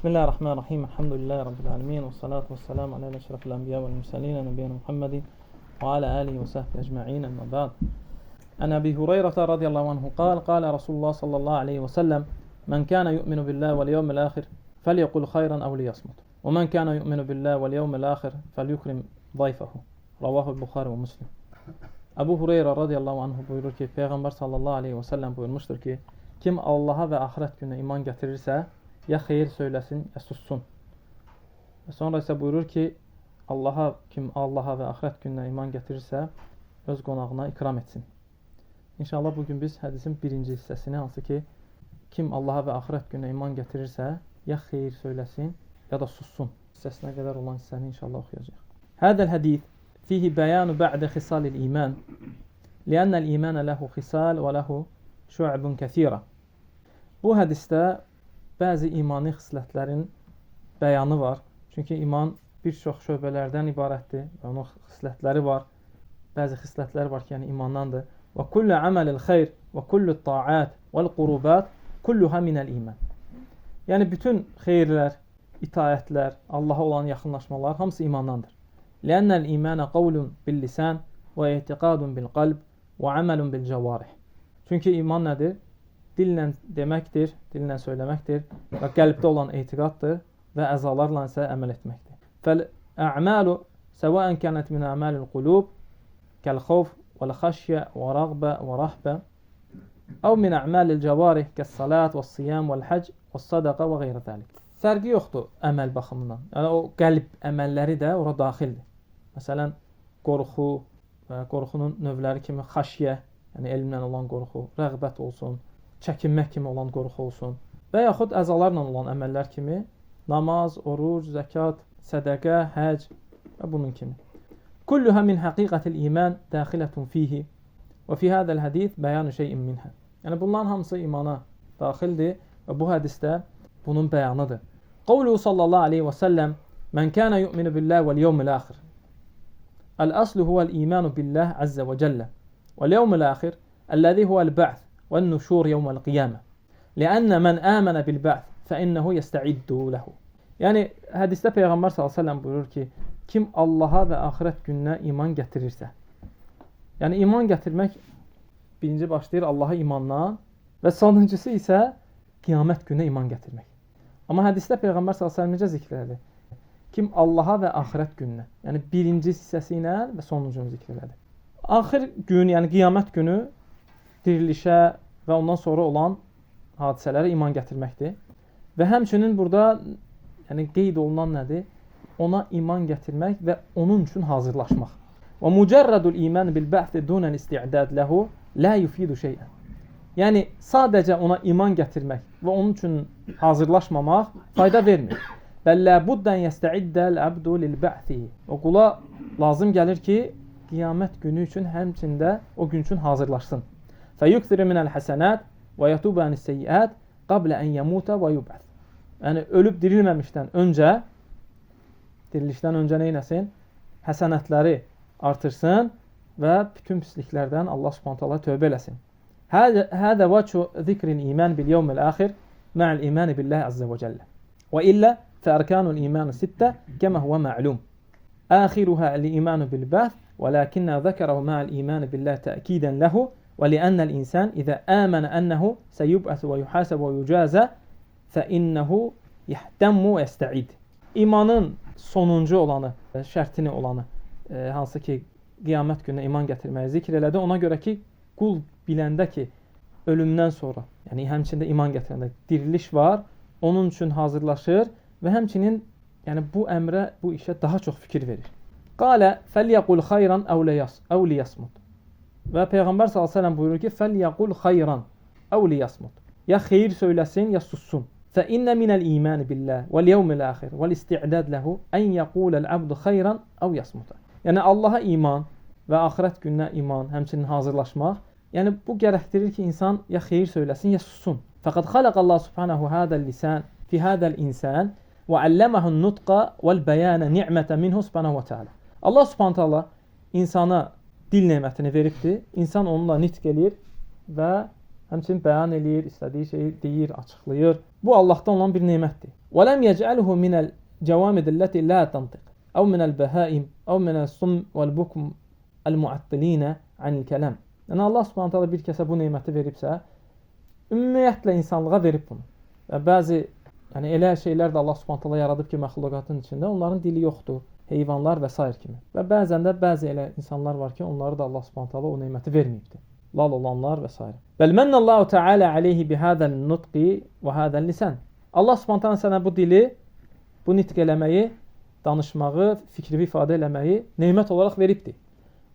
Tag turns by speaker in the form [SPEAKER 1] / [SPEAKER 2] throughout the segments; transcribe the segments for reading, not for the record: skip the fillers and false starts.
[SPEAKER 1] Bismillahirrahmanirrahim. Elhamdülillahi Rabbil alemin. Və salatu və selamu alə əşrafil ənbiya vəl mürsəlin nəbiyyənə Muhammedin və alə alihi və səhbi əcma'in əmmə ba'd. Ən Əbi Hüreyrətə radiyallahu anhu qalə Rasulullah sallallahu aleyhi və səlləm mən kənə yu'minu billahi vəl yevmil axir fəlyəqul xayran əv liyasmut və mən kənə yu'minu billahi vəl yevmil axir fəlyukrim zayfəhu. Ravahu Buxari və Müslim. Əbu Hüreyrə radiyallahu anhu buyurur ki, Peyğəmbər sallallahu aleyhi və səlləm buyurmuşdur ki, kim Allaha və axirət gününə iman gətirirsə, ya xeyir söyləsin, ya sussun. Və sonra isə buyurur ki, kim Allaha və axirət gününə iman gətirirsə, öz qonağına ikram etsin. İnşallah bugün biz hədisin birinci hissəsini, hansı ki, kim Allaha və axirət gününə iman gətirirsə, ya xeyir söyləsin, ya da sussun hissəsinə qədər olan hissəni inşallah oxuyacaq. Hədəl hədith fihi bəyanu bə'də xisalil iman, liənnəl imanə ləhu xisal və ləhu şu'bun kəthira. Bu hədisdə bəzi imani xislətlərin bəyanı var. Çünki iman bir çox şöbələrdən ibarətdir və onun xislətləri var. Bəzi xislətlər var ki, yəni imandandır. Və kullu amalil xeyr və kullu ta'at vəl qurubat kulluha minəl iman. Yəni bütün xeyirlər, itaətlər, Allaha olan yaxınlaşmalar hamısı imandandır. Lənnəl imanə qavlun bil lisan və etiqadun bil qalb və amalun bil cavarih. Çünki iman nədir? Dillə deməkdir, dillə söyləməkdir və qəlbdə olan etiqaddır və əzalarla isə əməl etməkdir. Fəl-ə'malu səvəən kənət min əməlil qulub kəl-xavf vəl-xəşyə və rəğbə və rəhbə əv min ə'məlil cavarih kəs-salat və-siyam vəl-həc və-sadaqa və qeyrə dəlik. Fərqi yoxdur əməl baxımından. Yəni o qəlb əməlləri də ora daxildir. Məsələn, qorxu və qorxunun növləri kimi xəşyə, yəni elmlə olan qorxu, rəğbət olsun, çəkinmək kimi olan qorxu olsun və yaxud əzalarla olan əməllər kimi namaz, oruc, zəkat, sədəqə, həc və bunun kimi. Kulluha min haqiqatil iman daxilətun fihi və fi hadal hadis bəyan şeyin minha. Yəni bunların hamısı imana daxildir və bu hədisdə bunun bəyanıdır. Qavluhu sallallahu aleyhi və səlləm mən kənə yu'minu billahi vəl yevmil axir. Əl-əslu huvəl imanu billah əzzə və cəllə vəl yevmil axir əlləzi huvəl bə'th وَالنُّشُورِ يَوْمَ الْقِيَامَةِ لِأَنَّ مَنْ آمَنَ بِالْبَعْثِ فَإِنَّهُ يَسْتَعِدُّ لَهُ. Yəni hədisdə Peyğəmbər s.ə.v buyurur ki, kim Allaha və axirət gününə iman gətirirsə, yəni iman gətirmək birinci başlayır Allaha imandan və sonuncusu isə qiyamət gününə iman gətirmək. Amma hədisdə Peyğəmbər s.ə.v necə zikr elədi? Kim Allaha və axirət gününə, yəni birinci hissəsi ilə və sonuncunu zikr elədi. Axir gün, yəni qiyamət günü dirilişə və ondan sonra olan hadisələrə iman gətirməkdir. Və həmçinin burada qeyd olunan nədir? Ona iman gətirmək və onun üçün hazırlaşmaq. Və mücərrədul iman bil ba'th dunal isti'dad lahu la yufidu şey'an. Yəni sadəcə ona iman gətirmək və onun üçün hazırlaşmamaq fayda vermir. Bəllə buddan yesta'iddə al-abdu lil ba'thi. O qula lazım gəlir ki, qiyamət günü üçün həmçində o gün üçün hazırlaşsın. فَيُكْثِرِ مِنَ الْحَسَنَاتِ وَيَتُوبَ عَنِ السَّيِّئَاتِ قَبْلَ أَنْ يَمُوتَ وَيُبْعَثْ. Yəni ölüb dirilməmişdən öncə, dirilişdən öncə neynəsin? Həsənətləri artırsın və bütün pisliklərdən Allah Subhanahu taala tövbə eləsin. Hədə vəcu zikril iman bil yevmil axir ma'al iman billahi azza və cəllə. Və illə fərkanul iman sittə kəmə huve ma'lum. Axiruha al-iman bil ba'th, walakinna zəkərəhu ma'al iman billahi tə'kidən ləhu. وَلِأَنَّ الْإِنسَانِ إِذَا آمَنَ أَنَّهُ سَيُبْعَثُ وَيُحَاسَبُ وَيُجَازَى فَإِنَّهُ يَحْتَمُّ وَيَسْتَعِدُ. İmanın sonuncu olanı, şərtini olanı, hansı ki qiyamət gününə iman gətirməyi zikr elədi. Ona görə ki, qul biləndə ki, ölümdən sonra, yəni həmçində iman gətirəndə diriliş var, onun üçün hazırlaşır və həmçinin bu əmrə, bu işə daha çox fikir verir. Qalə فَلْيَقُلْ خَيْرًا أَوْ لِيَصْمُتْ. Və Peyğəmbər s.ə.v buyurur ki, فَلْيَقُلْ خَيْرًا أَوْ لِيَصْمُتْ. Ya xeyir söyləsin, ya sussun. فَإِنَّ مِنَ الْإِيمَانِ بِاللّٰهِ وَالْيَوْمِ الْآخِرِ وَالْاِسْتِعْدَادِ لَهُ أَنْ يَقُولَ الْعَبْدُ خَيْرًا أَوْ يَصْمُتَ. Yəni Allaha iman və axirət gününə iman, həmçinin hazırlaşmaq, yəni bu gərəkdirir ki, insan ya xeyir söyləsin, ya sussun. Fəqad xalaq Allah subhanahu hadəl lisan fi hadəl insan və əlləməhun nutqa vəl-bəyənə ni'mətə minhu subhanahu və teala. Allah subhanahu taala insana dil nemətini veribdir. İnsan onunla nitq eləyir və həmçinin bəyan eləyir, istədiyi şeyi deyir, açıqlayır. Bu Allahdan olan bir nemətdir. وَلَمْ يَجْعَلْهُ مِنَ الْجَوَامِدِ الَّتِي لَا تَنْطِقُ أو من البهائم أو من الصم والبكم المعطلين عن الكلام. Yəni Allah Subhanahu taala bir kəsə bu neməti veribsə, ümumiyyətlə insanlığa verib bunu. Və bəzi elə şeylər də Allah Subhanahu taala yaradıb ki, məxluqatın içində onların dili yoxdur, heyvanlar və s. kimi. Və bəzən də bəzi elə insanlar var ki, onları da Allah Subhanahu taala o neməti verməyibdir. Lal olanlar və s. Bəl mennallahu taala alayhi bihadal nutqi və hadal lisan. Allah Subhanahu taala sənə bu dili, bu nitq eləməyi, danışmağı, fikri ifadə eləməyi nemət olaraq veribdir.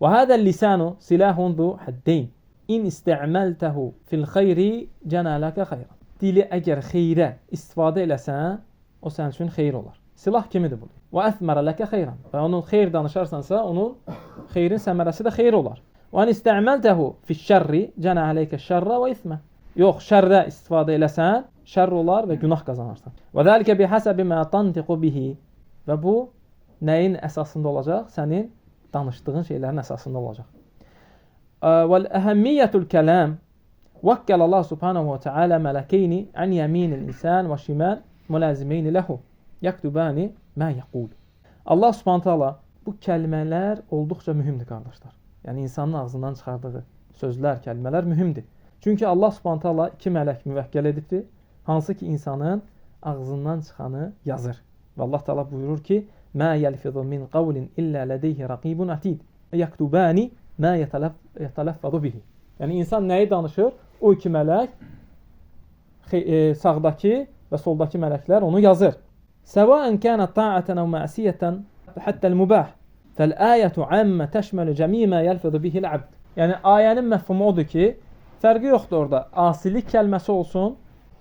[SPEAKER 1] Və hadal lisanu silahun zu haddayn. İn istəmaltahu fil xeyri cana laka xeyran. Dili əgər xeyrə istifadə eləsən, o sənin üçün xeyir olar. Silah kimidir bu? Və əthmara laka xeyran. Və onun xeyr danışarsansa, onun xeyrin səmərəsi də xeyir olar. Və in istəmaltahu fiş şerri cana alayka şerra və ithma. Yox, şərrə istifadə eləsən, şərr olar və günah qazanarsan. Və zəlikə bihəsəbi mə tantiqu bihi. Və bu nəyin əsasında olacaq? Sənin danışdığın şeylərin əsasında olacaq. Vəl əhəmmiyyətul kəlam vəkkəl Allah subhanahu wa ta'ala mələkeyni ən yəminil insan və şimal mülazimeyni ləhu yəktubani mə yəqul. Allah subhanahu ta'ala bu kəlmələr olduqca mühümdür, qardaşlar. Yəni insanın ağzından çıxardığı sözlər, kəlmələr mühümdür. Çünki Allah subhanahu ta'ala iki mələk müvəkkəl edibdir, hansı ki insanın ağzından çıxanı yazır. Və Allah ta'ala buyurur ki, مَا يَلْفِظُ مِنْ قَوْلٍ إِلَّا لَدَيْهِ رَقِيبٌ عَتِيدٌ يَكْتُبَانِ مَا يَتَلَفَّظُ بِهِ. Yəni insan nəyi danışır? O iki mələk, sağdakı və soldakı mələklər onu yazır. سَوَاءً كَانَتْ طَاعَةً أَوْ مَعْسِيَةً حَتَّى الْمُبَاح فَالْآيَةُ عَامَّ تَشْمَلُ جَمِيعَ مَا يَلْفِظُ بِهِ الْعَبْدُ. Yəni ayənin məfhumu odur ki, fərqi yoxdur orada. Asilik kəlməsi olsun,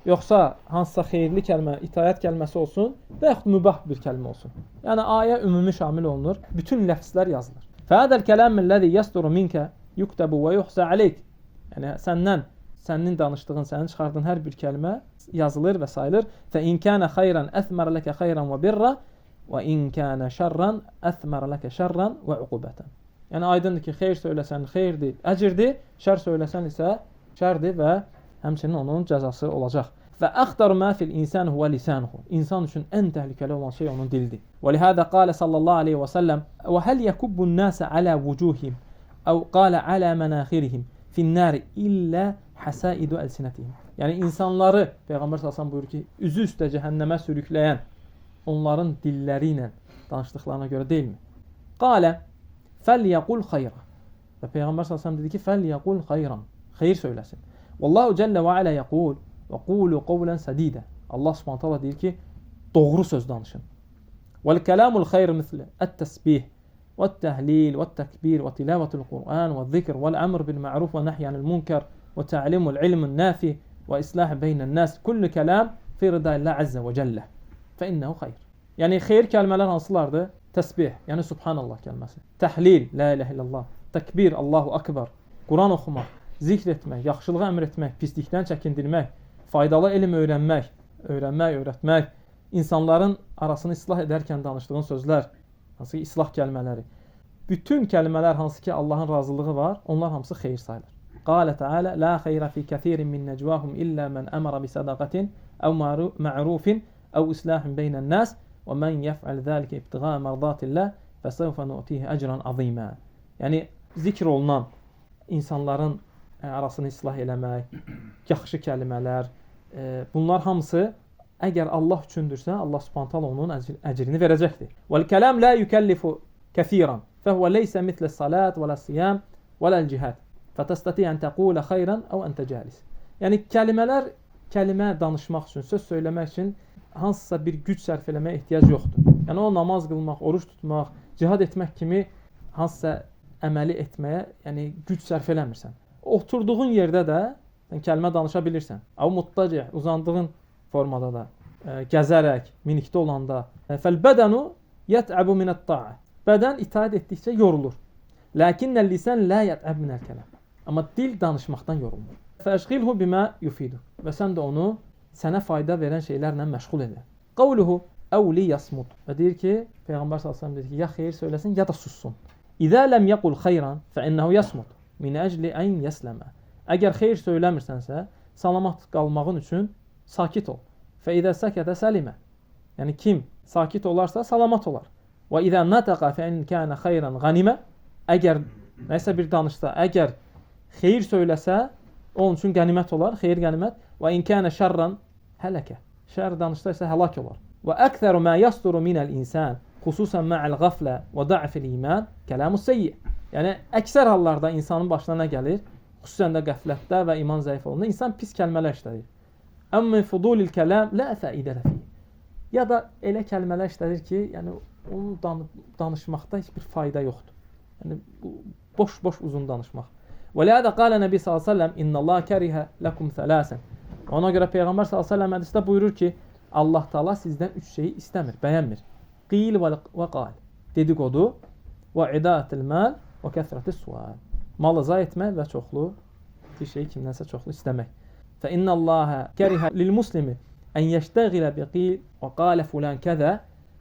[SPEAKER 1] yoxsa hansısa xeyirli kəlmə, itayət kəlməsi olsun və yaxud mübah bir kəlmə olsun. Yəni ayə ümumi şamil olunur, bütün ləfzlər yazılır. Fəhədəl kələməlləzi yəsturu minkə yuktəbu və yuxsə aleyk. Yəni sənin danışdığın, sənin çıxardığın hər bir kəlmə yazılır və sayılır. Fə in kənə xeyran əthmər ləkə xeyran və birra və in kənə şərran əthmər ləkə şərran və uqubətən. Yəni aydındır ki, xeyr söyləsən xeyirdir, əcirdir, şər söyləsən isə şərdir və həmçinin onun cəzası olacaq. Və əxtaru mə fil insan huvə lisanuhu. İnsan üçün ən təhlükəli olan şey onun dilidir. Və lihədə qalə sallallahu aleyhi və səlləm və həl yəkubbun nəsə alə vücuhim əv qalə alə mənaxirihim finnəri illə həsaidu əlsinətihim. Yəni insanları, Peyğəmbər sallallahu buyurur ki, üzü üstə cəhənnəmə sürükləyən onların dilləri ilə danışdıqlarına görə deyilmi? Qalə fəlyəqul xayra. Və Peyğəmbər sallallahu dedi ki, fəlyəqul xayran. Xeyir söyləsin. Vallahu cəllə və alə yəqul və qulu qovlən sədidə. Allah subhanət hala deyir ki, doğru söz danışın. Vəl-kəlamul xeyr misli ət-təsbih və-təhlil və-təkbir və tilavətul Qur'an və-zikr və-əmr bil-ma'ruf və nəhyənil munkar və tə'limul ilmin nafi və islah beynən nəs. Kullu kəlam fi ridayillah əzzə və cəllə. Fə innəhu xeyr. Yəni xeyir kəlmələr hansılardır? Təsbih, yəni subhanallah kəlməsi. Təhlil, la ilahe illallah. Təkbir, Allahu akbar. Quran oxumaq, zikr etmək, yaxşılığa əmr etmək, pislikdən çəkindirmək, faydalı elm öyrənmək, öyrətmək, insanların arasını islah edərkən danışdığın sözlər, hansı ki islah kəlmələri. Bütün kəlmələr hansı ki Allahın razılığı var, onlar hamısı xeyir sayılır. Qalə Teala la xeyrə fi kəsirin min necvahum illə mən əmərə bi sədaqətin əv ma'rufin əv islahin beynən nəs və mən yəf'əl zəlikə ibtiğa mərdatillah fəsəvfə nu'tihi əcran azimə. Yəni zikr olunan insanların arasını islah eləmək, yaxşı kəlmələr, bunlar hamısı əgər Allah üçündürsə, Allah subhanət hala onun əcrini verəcəkdir. Vəl-kəlam la yükəllifu kəsiran fəhvə leysə mitlə salat və siyam və cihad fətəstəti ən təqulə xeyran əv əntə cəlis. Yəni kəlmə danışmaq üçün, söz söyləmək üçün hansısa bir güc sərf eləməyə ehtiyac yoxdur. Yəni o namaz qılmaq, oruç tutmaq, cihad etmək kimi hansısa əməli etməyə güc sərf eləmirsən. Oturduğun yerdə də kəlmə danışa bilirsən. Əv muttacih, uzandığın formada da, gəzərək, minikdə olanda. Fəl-bədənu yət'əbu minət-ta'a. Bədən itaat etdikcə yorulur. Lakinnəl lisan la yət'əb minəl-kəlam. Amma dil danışmaqdan yorulmur. Fəşğilhu bimə yufidu. Və sən də onu sənə fayda verən şeylərlə məşğul edir. Qavluhu əvli yasmud. Və deyir ki, Peyğəmbər s.ə.v deyir ki, ya xeyir söyləsin, ya da sussun. İzə ləm yəqul xeyran fəinnəhu yasmud. Min əcli ən yəsləmə. Əgər xeyir söyləmirsənsə, salamat qalmağın üçün sakit ol. Fə idə səkətə səlimə. Yəni kim sakit olarsa salamat olar. Və izə nataqa fe in kana xeyran qanimə. Əgər nəsə bir danışsa, əgər xeyir söyləsə, onun üçün qənimət olar, xeyir qənimət. Və in kana şerran halaka. Şər danışsa isə həlak olar. Və əktəru mə yasduru minəl insan, xüsusən ma'al ğaflə və da'fil iman, kalamus seyyi. Yəni əksər hallarda insanın başına nə gəlir? Xüsusən də qəflətdə və iman zəif olanda insan pis kəlmələr işlədir. Əmmə fudulil kəlam la faidə fi. Ya da elə kəlmələr işlədir ki, yəni onu danışmaqda heç bir fayda yoxdur. Yəni boş uzun danışmaq. Və ləhədə qalə Nəbi sallallahu əleyhi və səlləm innallah kərihə lakum thalasan. Ona görə Peyğəmbər sallallahu əleyhi və səlləm hədisdə buyurur ki, Allah Taala sizdən 3 şeyi istəmir, bəyənmir. Qil və qal. Dedikodu və idaətul mal və kəsrətus sual. Malı zay etmək və çoxlu bir şey kimdənsə çoxlu istəmək. Fə innallaha kərihə lil muslimi en yeştəğilə bi qil və qal fulan kəzə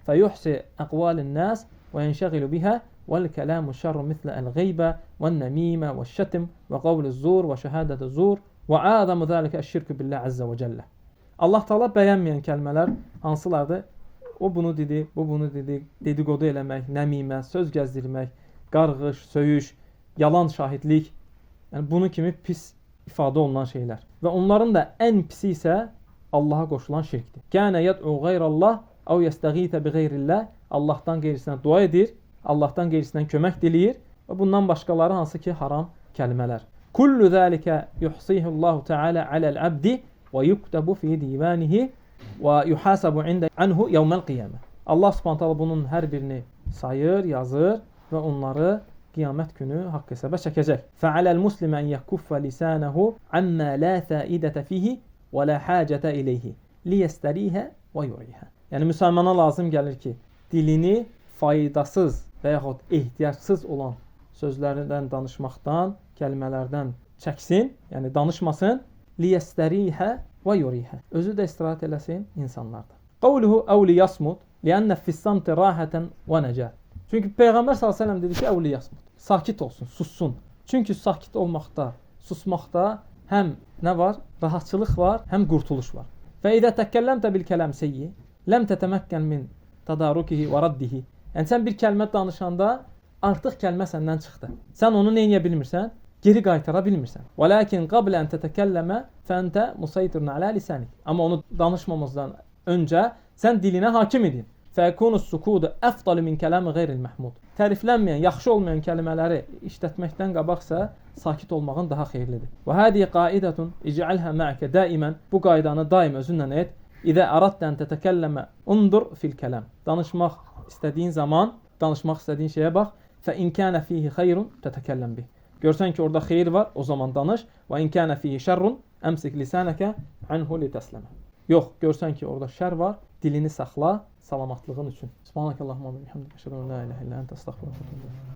[SPEAKER 1] fəyuhsi əqvalin nas və yenşəğilu biha vel kelamu şerru mislə el-gıybə ve'n-nemimə ve'ş-şetm və qavluz-zur və şəhadətuz-zur və azamu zəlikə eş-şirku billah azza və cəllə. Allah Taala bəyənməyən kəlmələr hansılardır? O bunu dedi, bu bunu dedi, dedikodu eləmək, nəmimə, söz gəzdirmək, qarğış, söyüş, yalan şahidlik, yəni bunu kimi pis ifadə olunan şeylər. Və onların da ən pisi isə Allaha qoşulan şirkdir. Kənə yəd'u qayrallah əv yəstəğitə bi qeyrillah. Allahdan qeyrisinə dua edir, Allahdan qeyrisindən kömək diləyir və bundan başqaları hansı ki haram kəlmələr. Kullu zəlikə yuhsihullahu Teala aləl-abdi və yuktabu fi divanihi və yuhasabu anhu yevmel qiyamə. Allah Subhanahu taala bunun hər birini sayır, yazır və onları qiyamət günü haqq hesaba çəkəcək. Fa'alal muslimə en yakuffa lisanahu amma la fa'idata fihi və la hacata ilayhi liyastariha və yuriha. Yəni müsəlmana lazım gəlir ki, dilini faydasız və yaxud ehtiyacsız olan sözlərdən danışmaqdan, kəlmələrdən çəksin, yəni danışmasın. Liyastariha və yuriha. Özü də istirahət eləsin insanlardan. Qavluhu əv liyasmut li'anna fi's-samti rahatan və nəcət. Çünki Peyğəmbər sallallahu əleyhi və səlləm dedi ki, əv liyasmut. Sakit olsun, sussun. Çünki sakit olmaqda, susmaqda həm nə var? Rahatçılıq var, həm qurtuluş var. Və idə təkəlləmtə bil kəlam seyyi, ləm tətəməkkən min tadarukihi və raddihi. Yəni sən bir kəlmə danışanda artıq kəlmə səndən çıxdı. Sən onu nə edə bilmirsən? Geri qaytara bilmirsən. Vəlakin qablə an tətəkəlləmə fəntə musaytirun alə lisanik. Amma onu danışmamızdan öncə sən dilinə hakim edin. Fəkunus sukudu əfdalu min kəlami qeyril məhmud. Təriflənməyən, yaxşı olmayan kəlmələri işlətməkdən qabaqsa sakit olmağın daha xeyirlidir. Və hadihi qaidətun ic'alha ma'aka daimən. Bu qaydanı daim özünlə et. İdə aradta an tətəkəlləmə undur fil kəlam. Danışmaq istədiyin zaman, danışmaq istədiyin şeyə bax. Fə in kana fihi xeyrun tətəkəlləm bih. Görsən ki, orada xeyir var, o zaman danış. Və in kana fihi şerrun əmsik lisanaka anhu litaslamə. Yox, görsən ki, orada şər var, dilini saxla salamatlığın üçün. Subhanakallahumma və bihamdika əşhədu an la ilaha illa ente estağfiruke və etûbü ileyk.